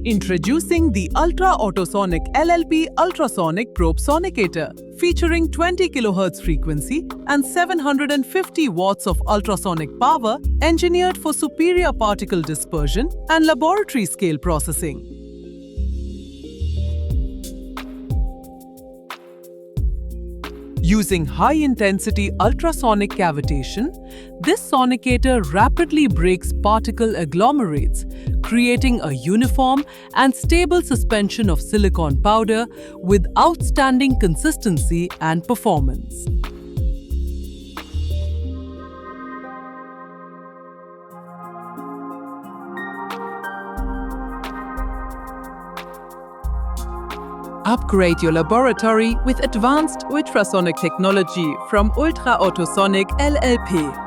Introducing the Ultrasonic LLP Ultrasonic Probe Sonicator, featuring 20 kHz frequency and 750 watts of ultrasonic power, engineered for superior particle dispersion and laboratory scale processing. Using high-intensity ultrasonic cavitation, this sonicator rapidly breaks particle agglomerates, creating a uniform and stable suspension of silicon powder with outstanding consistency and performance. Upgrade your laboratory with advanced ultrasonic technology from Ultrasonic LLP.